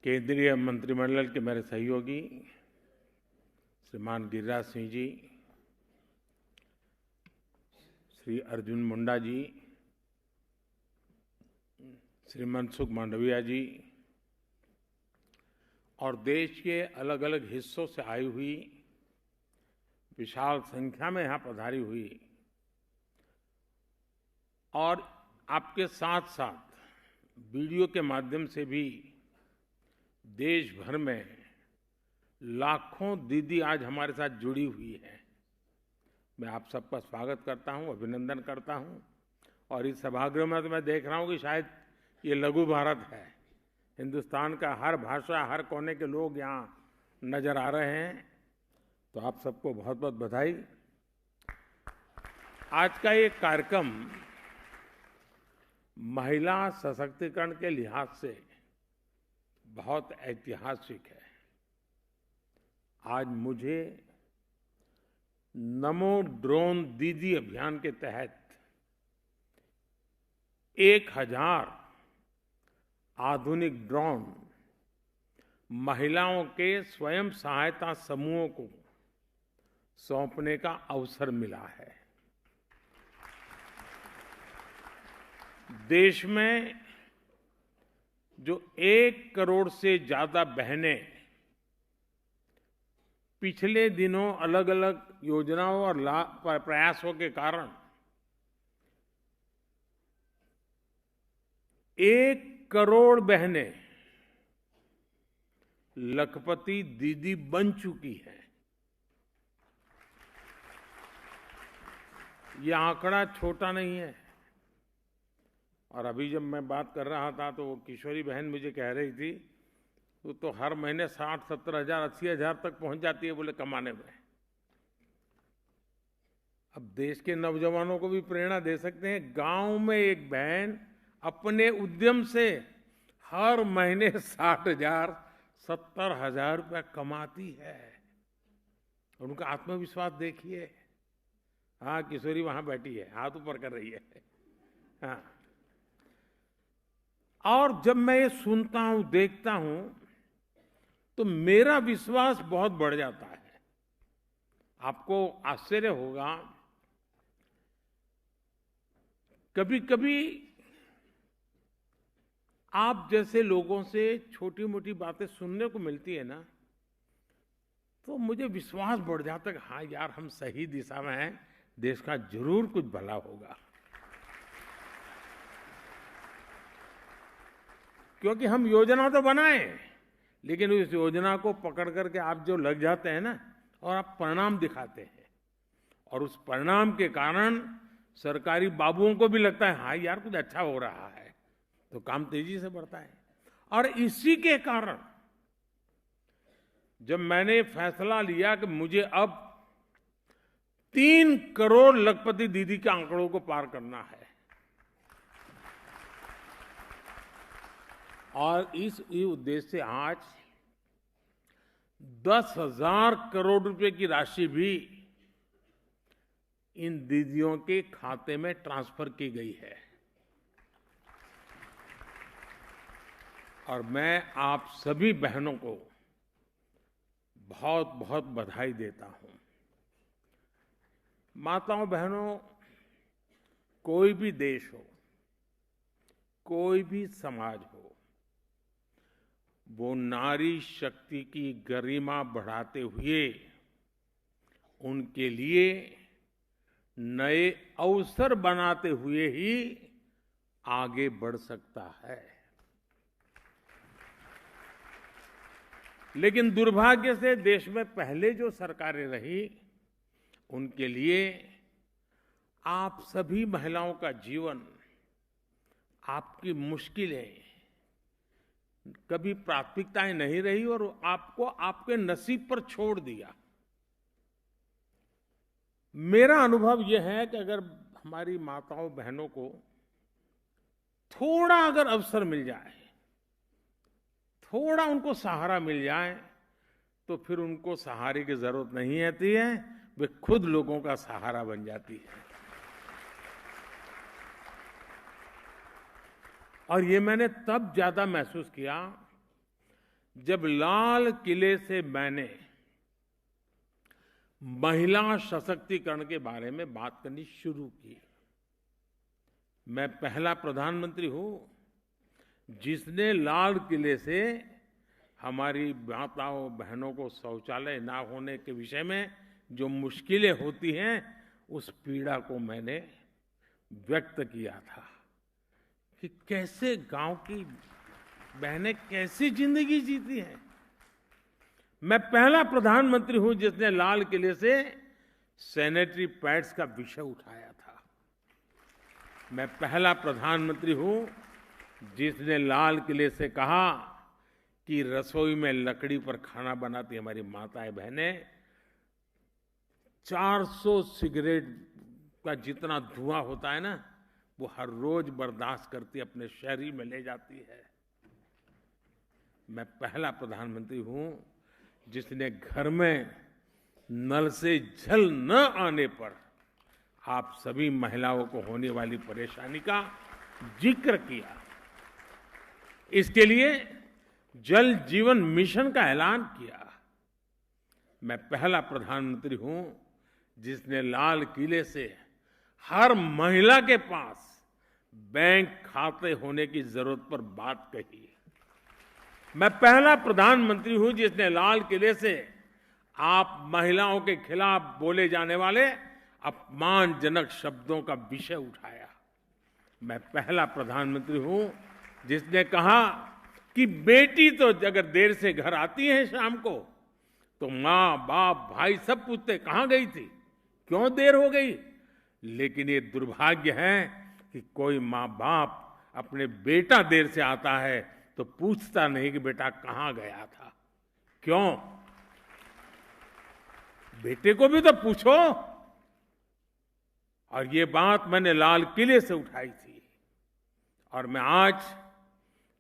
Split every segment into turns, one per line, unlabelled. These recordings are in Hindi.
केंद्रीय मंत्रिमंडल के मेरे सहयोगी श्रीमान गिरिराज सिंह जी, श्री अर्जुन मुंडा जी, श्री मनसुख मांडविया जी और देश के अलग अलग हिस्सों से आई हुई विशाल संख्या में यहाँ पधारी हुई और आपके साथ साथ वीडियो के माध्यम से भी देश भर में लाखों दीदी आज हमारे साथ जुड़ी हुई है। मैं आप सबका स्वागत करता हूं, अभिनंदन करता हूं। और इस सभागृह में तो मैं देख रहा हूं कि शायद ये लघु भारत है। हिंदुस्तान का हर भाषा, हर कोने के लोग यहाँ नजर आ रहे हैं, तो आप सबको बहुत बहुत बधाई। आज का ये कार्यक्रम महिला सशक्तिकरण के लिहाज से बहुत ऐतिहासिक है। आज मुझे नमो ड्रोन दीदी अभियान के तहत 1000 आधुनिक ड्रोन महिलाओं के स्वयं सहायता समूहों को सौंपने का अवसर मिला है। देश में जो 1 करोड़ से ज्यादा बहनें पिछले दिनों अलग अलग योजनाओं और प्रयासों के कारण 1 करोड़ बहनें लखपति दीदी बन चुकी हैं। यह आंकड़ा छोटा नहीं है। और अभी जब मैं बात कर रहा था तो वो किशोरी बहन मुझे कह रही थी वो तो हर महीने 60-70 हजार 80 हजार तक पहुंच जाती है बोले कमाने में। अब देश के नौजवानों को भी प्रेरणा दे सकते हैं। गांव में एक बहन अपने उद्यम से हर महीने 60,000 70,000 रुपया कमाती है। उनका आत्मविश्वास देखिए। हाँ, किशोरी वहां बैठी है, हाथ ऊपर कर रही है। हाँ, और जब मैं ये सुनता हूं, देखता हूं, तो मेरा विश्वास बहुत बढ़ जाता है। आपको आश्चर्य होगा, कभी कभी आप जैसे लोगों से छोटी मोटी बातें सुनने को मिलती है ना, तो मुझे विश्वास बढ़ जाता है कि हाँ यार, हम सही दिशा में हैं, देश का जरूर कुछ भला होगा। क्योंकि हम योजना तो बनाए, लेकिन उस योजना को पकड़ करके आप जो लग जाते हैं ना, और आप परिणाम दिखाते हैं, और उस परिणाम के कारण सरकारी बाबुओं को भी लगता है हाँ यार कुछ अच्छा हो रहा है, तो काम तेजी से बढ़ता है। और इसी के कारण जब मैंने फैसला लिया कि मुझे अब 3 करोड़ लखपति दीदी के आंकड़ों को पार करना है, और इस उद्देश्य से आज 10,000 करोड़ रुपए की राशि भी इन दीदियों के खाते में ट्रांसफर की गई है। और मैं आप सभी बहनों को बहुत बहुत बधाई देता हूं। माताओं बहनों, कोई भी देश हो, कोई भी समाज हो, वो नारी शक्ति की गरिमा बढ़ाते हुए उनके लिए नए अवसर बनाते हुए ही आगे बढ़ सकता है। लेकिन दुर्भाग्य से देश में पहले जो सरकारें रही, उनके लिए आप सभी महिलाओं का जीवन, आपकी मुश्किलें कभी प्राथमिकताएं नहीं रही और आपको आपके नसीब पर छोड़ दिया। मेरा अनुभव यह है कि अगर हमारी माताओं बहनों को थोड़ा अगर अवसर मिल जाए, थोड़ा उनको सहारा मिल जाए, तो फिर उनको सहारे की जरूरत नहीं होती है, वे खुद लोगों का सहारा बन जाती है। और ये मैंने तब ज्यादा महसूस किया जब लाल किले से मैंने महिला सशक्तिकरण के बारे में बात करनी शुरू की, मैं पहला प्रधानमंत्री हूं जिसने लाल किले से हमारी माताओं बहनों को शौचालय ना होने के विषय में जो मुश्किलें होती हैं उस पीड़ा को मैंने व्यक्त किया था कि कैसे गांव की बहनें कैसी जिंदगी जीती हैं। मैं पहला प्रधानमंत्री हूं जिसने लाल किले से सैनिटरी पैड्स का विषय उठाया था। मैं पहला प्रधानमंत्री हूं जिसने लाल किले से कहा कि रसोई में लकड़ी पर खाना बनाती हमारी माताएं बहनें 400 सिगरेट का जितना धुआं होता है ना, वो हर रोज बर्दाश्त करती अपने शरीर में ले जाती है। मैं पहला प्रधानमंत्री हूं जिसने घर में नल से जल न आने पर आप सभी महिलाओं को होने वाली परेशानी का जिक्र किया। इसके लिए जल जीवन मिशन का ऐलान किया। मैं पहला प्रधानमंत्री हूं जिसने लाल किले से हर महिला के पास बैंक खाते होने की जरूरत पर बात कही। मैं पहला प्रधानमंत्री हूं जिसने लाल किले से आप महिलाओं के खिलाफ बोले जाने वाले अपमानजनक शब्दों का विषय उठाया। मैं पहला प्रधानमंत्री हूं जिसने कहा कि बेटी तो अगर देर से घर आती है शाम को तो माँ बाप भाई सब पूछते कहां गई थी, क्यों देर हो गई। लेकिन ये दुर्भाग्य है कि कोई माँ बाप अपने बेटा देर से आता है तो पूछता नहीं कि बेटा कहां गया था। क्यों? बेटे को भी तो पूछो। और ये बात मैंने लाल किले से उठाई थी और मैं आज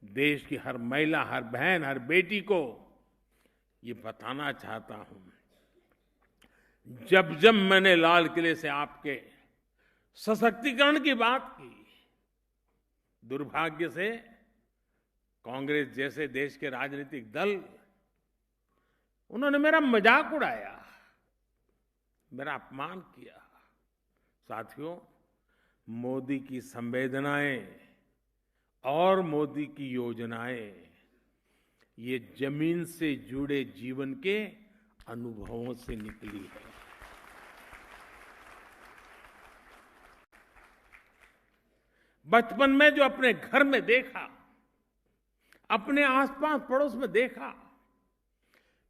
देश की हर महिला, हर बहन, हर बेटी को ये बताना चाहता हूं, जब जब मैंने लाल किले से आपके सशक्तिकरण की बात की, दुर्भाग्य से कांग्रेस जैसे देश के राजनीतिक दल उन्होंने मेरा मजाक उड़ाया, मेरा अपमान किया। साथियों, मोदी की संवेदनाएं और मोदी की योजनाएं ये जमीन से जुड़े जीवन के अनुभवों से निकली है। बचपन में जो अपने घर में देखा, अपने आसपास पड़ोस में देखा,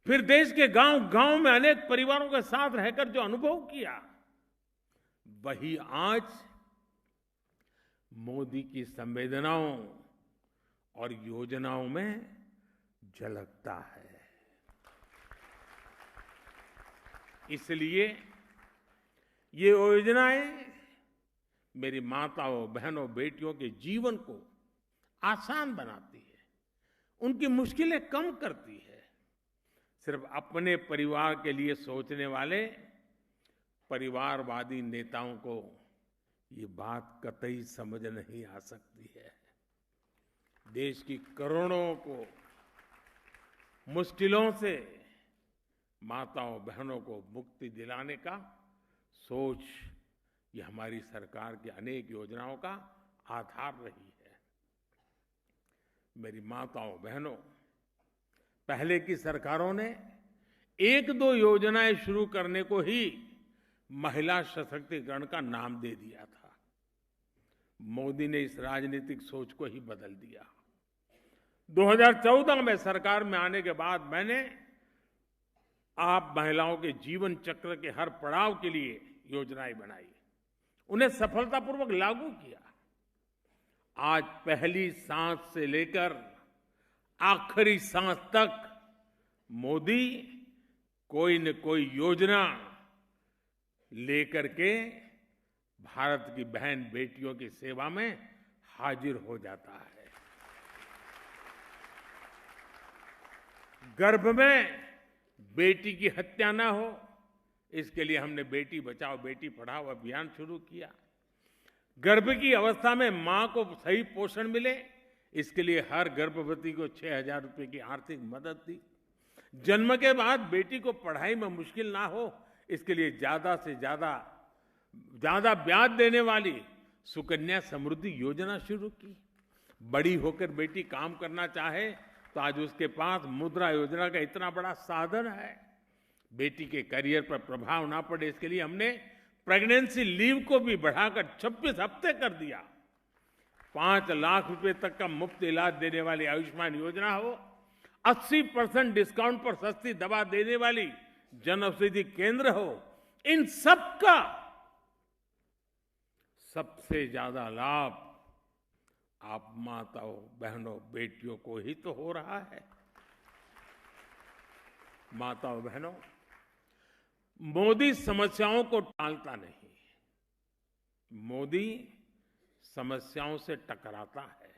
फिर देश के गांव-गांव में अनेक परिवारों के साथ रहकर जो अनुभव किया, वही आज मोदी की संवेदनाओं और योजनाओं में झलकता है। इसलिए ये योजनाएं मेरी माताओं, बहनों, बेटियों के जीवन को आसान बनाती है, उनकी मुश्किलें कम करती है। सिर्फ अपने परिवार के लिए सोचने वाले परिवारवादी नेताओं को ये बात कतई समझ नहीं आ सकती है। देश की करोड़ों को मुश्किलों से माताओं बहनों को मुक्ति दिलाने का सोच ये हमारी सरकार की अनेक योजनाओं का आधार रही है। मेरी माताओं बहनों, पहले की सरकारों ने एक दो योजनाएं शुरू करने को ही महिला सशक्तिकरण का नाम दे दिया था। मोदी ने इस राजनीतिक सोच को ही बदल दिया। 2014 में सरकार में आने के बाद मैंने आप महिलाओं के जीवन चक्र के हर पड़ाव के लिए योजनाएं बनाई, उन्हें सफलतापूर्वक लागू किया। आज पहली सांस से लेकर आखिरी सांस तक मोदी कोई न कोई योजना लेकर के भारत की बहन बेटियों की सेवा में हाजिर हो जाता है। गर्भ में बेटी की हत्या ना हो, इसके लिए हमने बेटी बचाओ बेटी पढ़ाओ अभियान शुरू किया। गर्भ की अवस्था में मां को सही पोषण मिले, इसके लिए हर गर्भवती को 6,000 रुपए की आर्थिक मदद दी। जन्म के बाद बेटी को पढ़ाई में मुश्किल ना हो, इसके लिए ज्यादा से ज्यादा ब्याज देने वाली सुकन्या समृद्धि योजना शुरू की। बड़ी होकर बेटी काम करना चाहे तो आज उसके पास मुद्रा योजना का इतना बड़ा साधन है। बेटी के करियर पर प्रभाव ना पड़े, इसके लिए हमने प्रेगनेंसी लीव को भी बढ़ाकर 26 हफ्ते कर दिया। 5 लाख रुपए तक का मुफ्त इलाज देने वाली आयुष्मान योजना हो, 80% डिस्काउंट पर सस्ती दवा देने वाली जन औषधि केंद्र हो, इन सब का सबसे ज्यादा लाभ आप माताओं, बहनों, बेटियों को ही तो हो रहा है। माताओं, बहनों, मोदी समस्याओं को टालता नहीं, मोदी समस्याओं से टकराता है,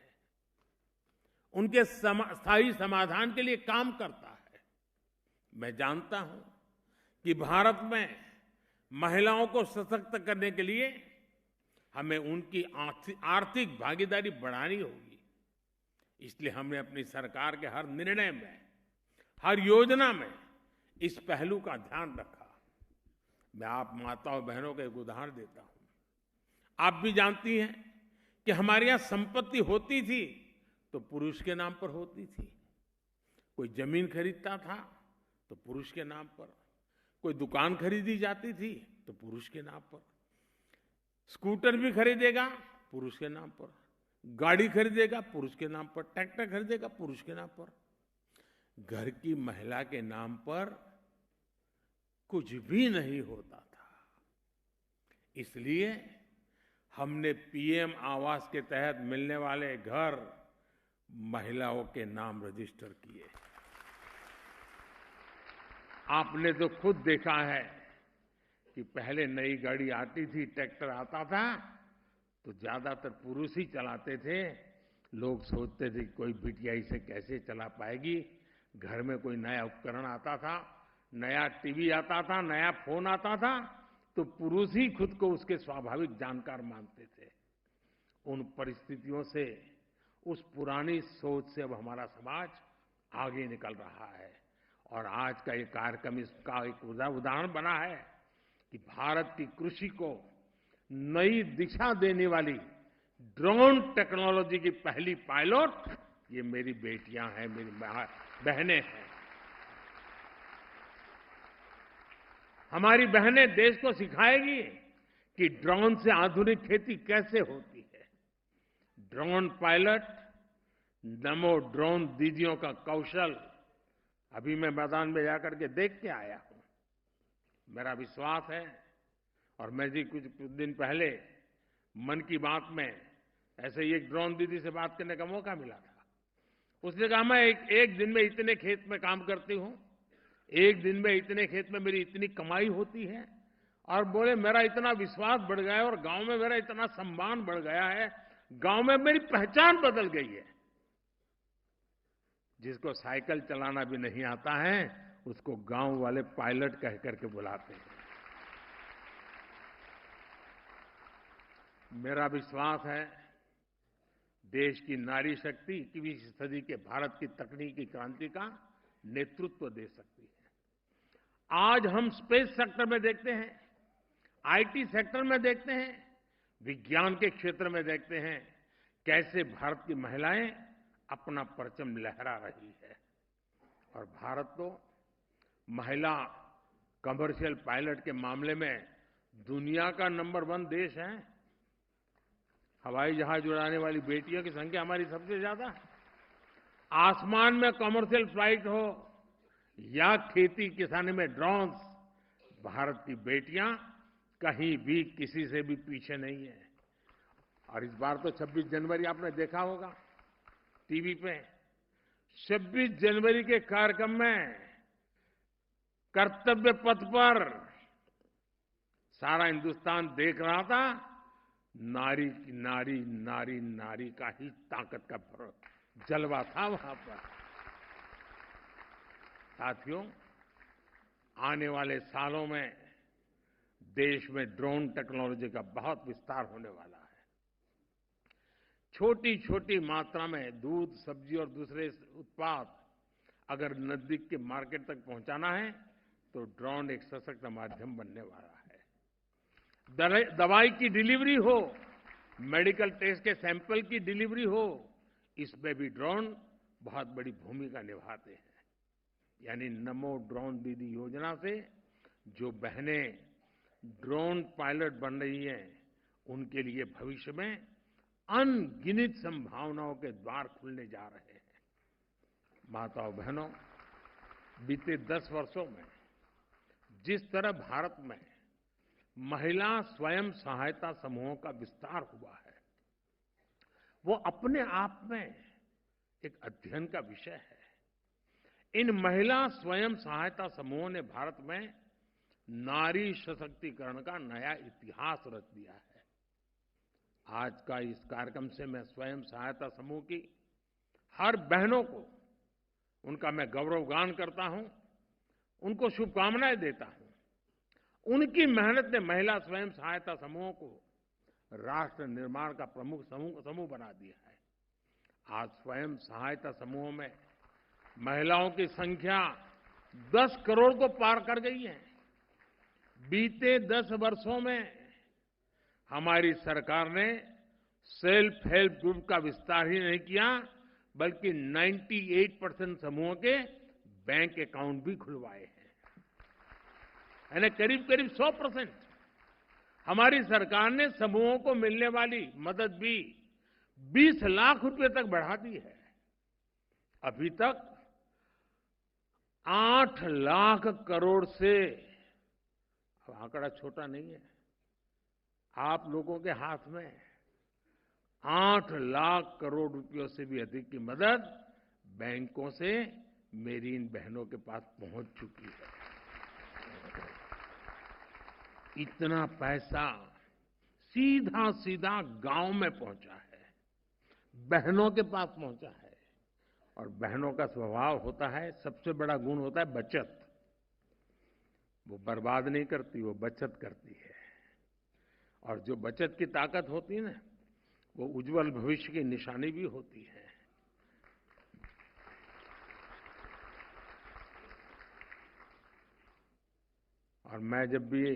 उनके स्थायी समाधान के लिए काम करता है। मैं जानता हूं कि भारत में महिलाओं को सशक्त करने के लिए हमें उनकी आर्थिक भागीदारी बढ़ानी होगी। इसलिए हमने अपनी सरकार के हर निर्णय में, हर योजना में इस पहलू का ध्यान रखा। मैं आप माताओं बहनों का एक उदाहरण देता हूं। आप भी जानती हैं कि हमारे यहां संपत्ति होती थी तो पुरुष के नाम पर होती थी। कोई जमीन खरीदता था तो पुरुष के नाम पर, कोई दुकान खरीदी जाती थी तो पुरुष के नाम पर, स्कूटर भी खरीदेगा पुरुष के नाम पर, गाड़ी खरीदेगा पुरुष के नाम पर, ट्रैक्टर खरीदेगा पुरुष के नाम पर। घर की महिला के नाम पर कुछ भी नहीं होता था। इसलिए हमने पीएम आवास के तहत मिलने वाले घर महिलाओं के नाम रजिस्टर किए। आपने तो खुद देखा है कि पहले नई गाड़ी आती थी, ट्रैक्टर आता था तो ज्यादातर पुरुष ही चलाते थे। लोग सोचते थे कोई बिटिया इसे कैसे चला पाएगी। घर में कोई नया उपकरण आता था, नया टीवी आता था, नया फोन आता था तो पुरुष ही खुद को उसके स्वाभाविक जानकार मानते थे। उन परिस्थितियों से, उस पुरानी सोच से अब हमारा समाज आगे निकल रहा है और आज का ये कार्यक्रम इसका एक उदाहरण बना है कि भारत की कृषि को नई दिशा देने वाली ड्रोन टेक्नोलॉजी की पहली पायलट ये मेरी बेटियां हैं, मेरी बहनें हैं। हमारी बहनें देश को सिखाएगी कि ड्रोन से आधुनिक खेती कैसे होती है। ड्रोन पायलट, नमो ड्रोन दीदियों का कौशल अभी मैं मैदान में जाकर के देख के आया हूं। मेरा विश्वास है, और मैं जी कुछ दिन पहले मन की बात में ऐसे ही एक ड्रोन दीदी से बात करने का मौका मिला था। उसने कहा मैं एक दिन में इतने खेत में काम करती हूं, एक दिन में इतने खेत में मेरी इतनी कमाई होती है, और बोले मेरा इतना विश्वास बढ़ गया है और गांव में मेरा इतना सम्मान बढ़ गया है, गांव में मेरी पहचान बदल गई है। जिसको साइकिल चलाना भी नहीं आता है उसको गांव वाले पायलट कह करके बुलाते हैं। मेरा विश्वास है देश की नारी शक्ति 21वीं सदी के भारत की तकनीकी क्रांति का नेतृत्व दे सकती है। आज हम स्पेस सेक्टर में देखते हैं, आईटी सेक्टर में देखते हैं, विज्ञान के क्षेत्र में देखते हैं कैसे भारत की महिलाएं अपना परचम लहरा रही है। और भारत तो महिला कमर्शियल पायलट के मामले में दुनिया का नंबर 1 देश है। हवाई जहाज उड़ाने वाली बेटियों की संख्या हमारी सबसे ज्यादा है। आसमान में कमर्शियल फ्लाइट हो या खेती किसानी में ड्रोन्स, भारत की बेटियां कहीं भी किसी से भी पीछे नहीं है। और इस बार तो 26 जनवरी आपने देखा होगा टीवी पे, 26 जनवरी के कार्यक्रम में कर्तव्य पथ पर सारा हिंदुस्तान देख रहा था। नारी नारी नारी नारी का ही ताकत का जलवा था वहां पर। साथियों, आने वाले सालों में देश में ड्रोन टेक्नोलॉजी का बहुत विस्तार होने वाला है। छोटी छोटी मात्रा में दूध, सब्जी और दूसरे उत्पाद अगर नजदीक के मार्केट तक पहुंचाना है तो ड्रोन एक सशक्त माध्यम बनने वाला है। दवाई की डिलीवरी हो, मेडिकल टेस्ट के सैंपल की डिलीवरी हो, इसमें भी ड्रोन बहुत बड़ी भूमिका निभाते हैं। यानी नमो ड्रोन दीदी योजना से जो बहनें ड्रोन पायलट बन रही हैं, उनके लिए भविष्य में अनगिनत संभावनाओं के द्वार खुलने जा रहे हैं। माताओं बहनों, बीते 10 वर्षों में जिस तरह भारत में महिला स्वयं सहायता समूहों का विस्तार हुआ है, वो अपने आप में एक अध्ययन का विषय है। इन महिला स्वयं सहायता समूहों ने भारत में नारी सशक्तिकरण का नया इतिहास रच दिया है। आज का इस कार्यक्रम से मैं स्वयं सहायता समूह की हर बहनों को उनका मैं गौरवगान करता हूं, उनको शुभकामनाएं देता हूं। उनकी मेहनत ने महिला स्वयं सहायता समूहों को राष्ट्र निर्माण का प्रमुख समूह बना दिया है। आज स्वयं सहायता समूहों में महिलाओं की संख्या 10 करोड़ को पार कर गई है। बीते 10 वर्षों में हमारी सरकार ने सेल्फ हेल्प ग्रुप का विस्तार ही नहीं किया, बल्कि 98% समूहों के बैंक अकाउंट भी खुलवाए हैं। यानी करीब करीब 100%। हमारी सरकार ने समूहों को मिलने वाली मदद भी 20 लाख रुपए तक बढ़ा दी है। अभी तक 8 लाख करोड़ से, अब आंकड़ा छोटा नहीं है, आप लोगों के हाथ में 8 लाख करोड़ रुपयों से भी अधिक की मदद बैंकों से मेरी इन बहनों के पास पहुंच चुकी है। इतना पैसा सीधा सीधा गांव में पहुंचा है, बहनों के पास पहुंचा है। और बहनों का स्वभाव होता है, सबसे बड़ा गुण होता है बचत। वो बर्बाद नहीं करती, वो बचत करती है। और जो बचत की ताकत होती है ना, वो उज्जवल भविष्य की निशानी भी होती है। और मैं जब भी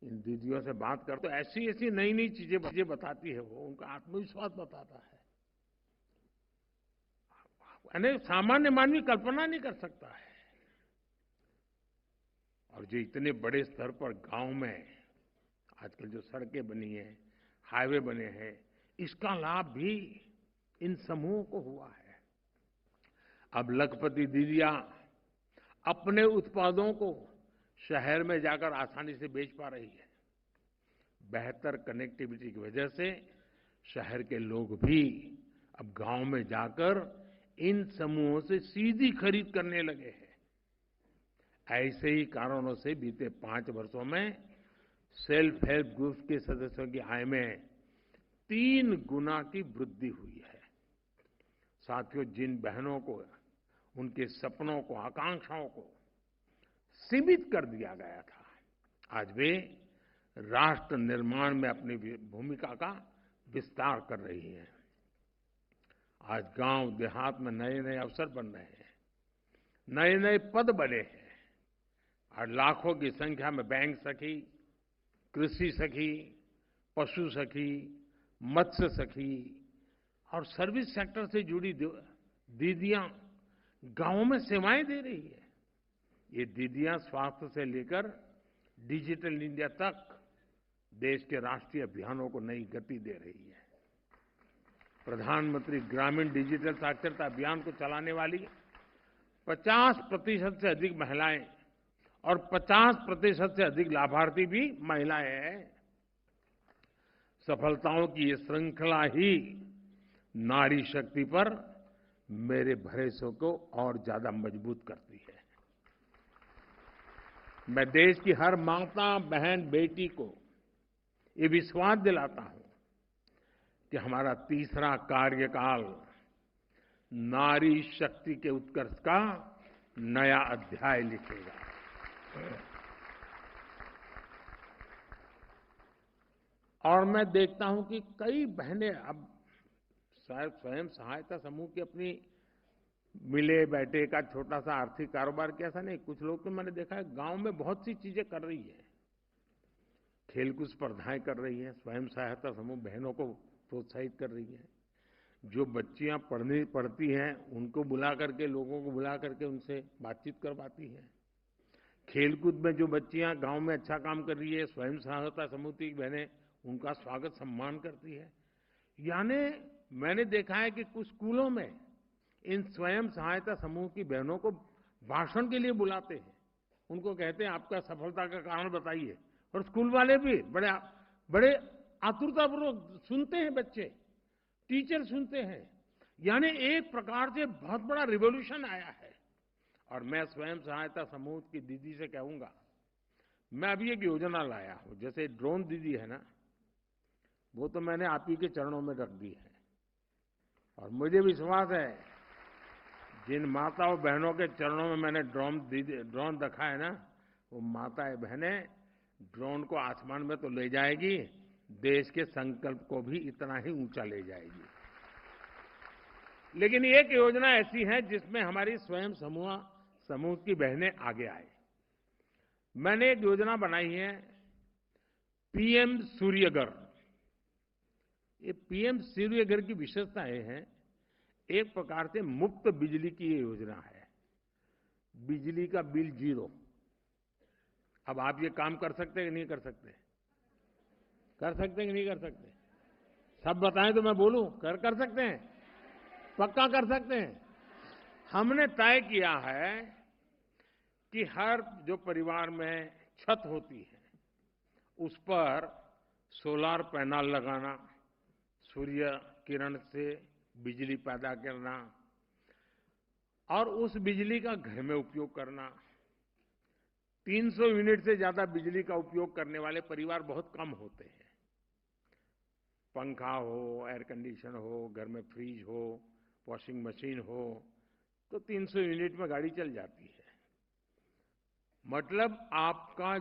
इन दीदियों से बात करता हूं, ऐसी ऐसी नई नई चीजें बताती है वो, उनका आत्मविश्वास बताता है। यानी सामान्य मानवी कल्पना नहीं कर सकता है। और जो इतने बड़े स्तर पर गांव में आजकल जो सड़कें बनी हैं, हाईवे बने हैं, इसका लाभ भी इन समूहों को हुआ है। अब लखपति दीदियां अपने उत्पादों को शहर में जाकर आसानी से बेच पा रही है। बेहतर कनेक्टिविटी की वजह से शहर के लोग भी अब गांव में जाकर इन समूहों से सीधी खरीद करने लगे हैं। ऐसे ही कारणों से बीते 5 वर्षों में सेल्फ हेल्प ग्रुप्स के सदस्यों की आय में 3 गुना की वृद्धि हुई है। साथियों, जिन बहनों को उनके सपनों को, आकांक्षाओं को सीमित कर दिया गया था, आज वे राष्ट्र निर्माण में अपनी भूमिका का विस्तार कर रही हैं। आज गांव देहात में नए नए अवसर बन रहे हैं, नए नए पद बने हैं और लाखों की संख्या में बैंक सखी, कृषि सखी, पशु सखी, मत्स्य सखी और सर्विस सेक्टर से जुड़ी दीदियां गांवों में सेवाएं दे रही है। ये दीदियां स्वास्थ्य से लेकर डिजिटल इंडिया तक देश के राष्ट्रीय अभियानों को नई गति दे रही है। प्रधानमंत्री ग्रामीण डिजिटल साक्षरता अभियान को चलाने वाली 50% से अधिक महिलाएं और 50% से अधिक लाभार्थी भी महिलाएं हैं। सफलताओं की ये श्रृंखला ही नारी शक्ति पर मेरे भरोसे को और ज्यादा मजबूत करती है। मैं देश की हर माता, बहन, बेटी को ये विश्वास दिलाता हूं कि हमारा तीसरा कार्यकाल नारी शक्ति के उत्कर्ष का नया अध्याय लिखेगा। और मैं देखता हूं कि कई बहनें अब शायद स्वयं सहायता समूह की अपनी मिले बैठे का छोटा सा आर्थिक कारोबार की ऐसा नहीं, कुछ लोग तो मैंने देखा है गांव में बहुत सी चीजें कर रही है, खेलकूद स्पर्धाएं कर रही है, स्वयं सहायता समूह बहनों को प्रोत्साहित कर रही है। जो बच्चियां पढ़ती हैं उनको बुला करके, लोगों को बुला करके उनसे बातचीत करवाती है। खेलकूद में जो बच्चियां गांव में अच्छा काम कर रही है, स्वयं सहायता समूह की बहनें उनका स्वागत सम्मान करती है। यानी मैंने देखा है कि कुछ स्कूलों में इन स्वयं सहायता समूह की बहनों को भाषण के लिए बुलाते हैं, उनको कहते हैं आपका सफलता का कारण बताइए, और स्कूल वाले भी बड़े बड़े आतुरतापूर्वक सुनते हैं, बच्चे टीचर सुनते हैं। यानी एक प्रकार से बहुत बड़ा रिवॉल्यूशन आया है। और मैं स्वयं सहायता समूह की दीदी से कहूंगा, मैं अभी एक योजना लाया हूं, जैसे ड्रोन दीदी है ना, वो तो मैंने आप ही के चरणों में रख दी है। और मुझे विश्वास है जिन माताओं बहनों के चरणों में मैंने ड्रोन रखा है ना, वो माताएं बहनें ड्रोन को आसमान में तो ले जाएगी, देश के संकल्प को भी इतना ही ऊंचा ले जाएगी। लेकिन एक योजना ऐसी है जिसमें हमारी स्वयं समूह की बहनें आगे आए। मैंने एक योजना बनाई है, पीएम सूर्यघर। ये पीएम सूर्यघर की विशेषता ये है, एक प्रकार से मुफ्त बिजली की ये योजना है, बिजली का बिल 0। अब आप ये काम कर सकते हैं कि नहीं कर सकते? कर सकते हैं कि नहीं कर सकते? सब बताएं तो मैं बोलूं। कर सकते हैं? पक्का कर सकते हैं? हमने तय किया है कि हर जो परिवार में छत होती है उस पर सोलर पैनल लगाना, सूर्य किरण से बिजली पैदा करना और उस बिजली का घर में उपयोग करना। 300 यूनिट से ज्यादा बिजली का उपयोग करने वाले परिवार बहुत कम होते हैं। पंखा हो, एयर कंडीशन हो, घर में फ्रिज हो, वॉशिंग मशीन हो, तो 300 यूनिट में गाड़ी चल जाती है। मतलब आपका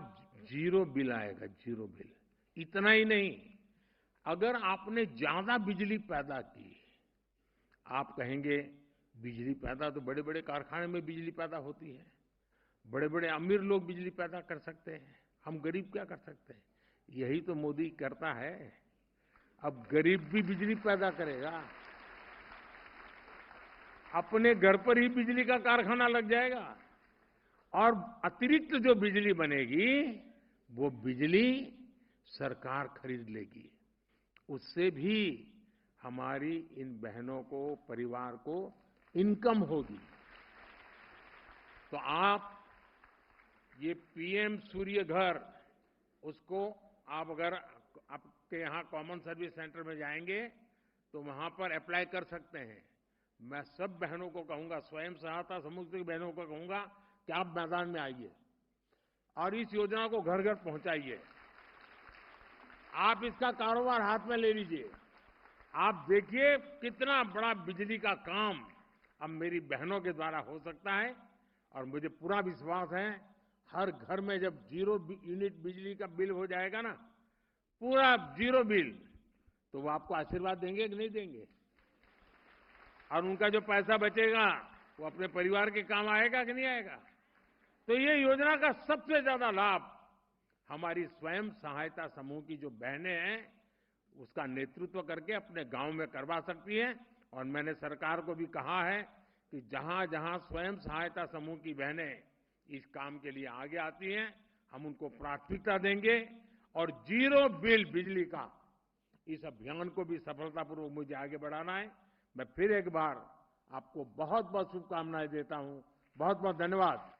0 बिल आएगा, 0 बिल। इतना ही नहीं, अगर आपने ज्यादा बिजली पैदा की, आप कहेंगे बिजली पैदा तो बड़े बड़े कारखाने में बिजली पैदा होती है, बड़े बड़े अमीर लोग बिजली पैदा कर सकते हैं, हम गरीब क्या कर सकते हैं? यही तो मोदी करता है। अब गरीब भी बिजली पैदा करेगा, अपने घर पर ही बिजली का कारखाना लग जाएगा और अतिरिक्त जो बिजली बनेगी वो बिजली सरकार खरीद लेगी। उससे भी हमारी इन बहनों को, परिवार को इनकम होगी। तो आप ये पीएम सूर्य घर, उसको आप अगर आपके यहाँ कॉमन सर्विस सेंटर में जाएंगे तो वहां पर अप्लाई कर सकते हैं। मैं सब बहनों को कहूंगा, स्वयं सहायता समूह की बहनों को कहूंगा कि आप मैदान में आइए और इस योजना को घर घर पहुंचाइए। आप इसका कारोबार हाथ में ले लीजिए। आप देखिए कितना बड़ा बिजली का काम अब मेरी बहनों के द्वारा हो सकता है। और मुझे पूरा विश्वास है, हर घर में जब 0 यूनिट बिजली का बिल हो जाएगा ना, पूरा 0 बिल, तो वो आपको आशीर्वाद देंगे कि नहीं देंगे? और उनका जो पैसा बचेगा वो अपने परिवार के काम आएगा कि नहीं आएगा? तो ये योजना का सबसे ज्यादा लाभ हमारी स्वयं सहायता समूह की जो बहनें हैं उसका नेतृत्व करके अपने गांव में करवा सकती हैं। और मैंने सरकार को भी कहा है कि जहां जहां स्वयं सहायता समूह की बहनें इस काम के लिए आगे आती हैं, हम उनको प्राथमिकता देंगे और 0 बिल बिजली का इस अभियान को भी सफलतापूर्वक मुझे आगे बढ़ाना है। मैं फिर एक बार आपको बहुत बहुत शुभकामनाएं देता हूं। बहुत बहुत धन्यवाद।